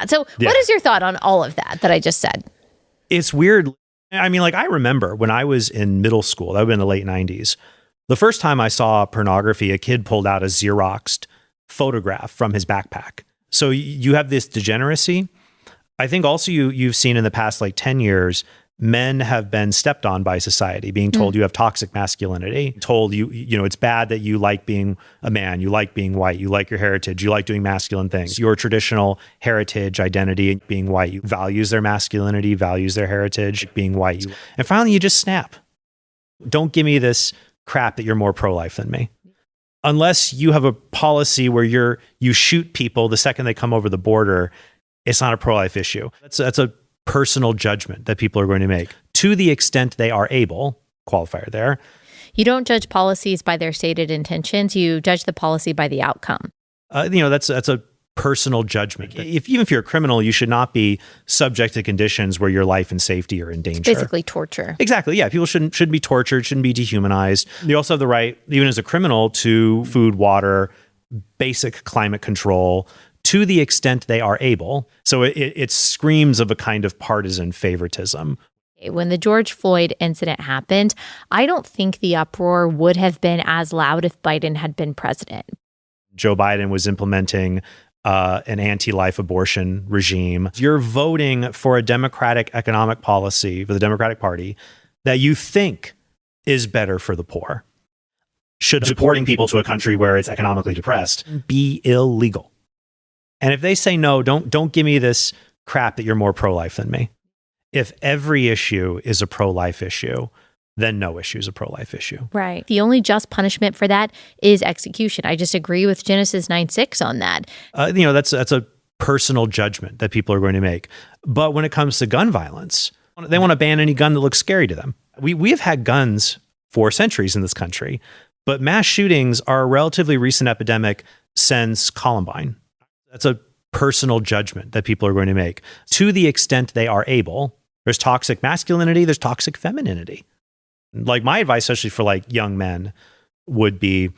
So what is your thought on all of that I just said? It's weird. I mean, like, I remember when I was in middle school, that would have been the late 90s. The first time I saw pornography, a kid pulled out a Xeroxed photograph from his backpack. So you have this degeneracy. I think also you've seen in the past like 10 years, men have been stepped on by society, being told you have toxic masculinity, told you know, it's bad that you like being a man, you like being white, you like your heritage, you like doing masculine things. Your traditional heritage identity, being white, values their masculinity, values their heritage, being white. And finally, you just snap. Don't give me this crap that you're more pro-life than me. Unless you have a policy where you shoot people the second they come over the border, it's not a pro-life issue. That's a personal judgment that people are going to make to the extent they are able, qualifier there. You don't judge policies by their stated intentions. You judge the policy by the outcome. That's a personal judgment. Even if you're a criminal, you should not be subject to conditions where your life and safety are in danger. It's basically torture. Exactly. Yeah. People shouldn't be tortured, shouldn't be dehumanized. You also have the right, even as a criminal, to food, water, basic climate control, to the extent they are able. So it screams of a kind of partisan favoritism. When the George Floyd incident happened, I don't think the uproar would have been as loud if Biden had been president. Joe Biden was implementing an anti-life abortion regime. You're voting for a democratic economic policy for the Democratic Party that you think is better for the poor. Should supporting people to a country where it's economically depressed be illegal? And if they say no, don't give me this crap that you're more pro-life than me. If every issue is a pro-life issue, then no issue is a pro-life issue. Right. The only just punishment for that is execution. I just agree with Genesis 9:6 on that. That's a personal judgment that people are going to make. But when it comes to gun violence, they want to ban any gun that looks scary to them. We have had guns for centuries in this country, but mass shootings are a relatively recent epidemic since Columbine. That's a personal judgment that people are going to make to the extent they are able. There's toxic masculinity, there's toxic femininity. Like, my advice, especially for like young men, would be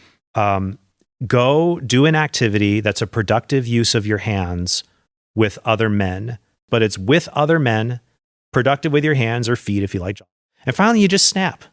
go do an activity that's a productive use of your hands with other men, but it's with other men, productive with your hands or feet if you like. And finally, you just snap.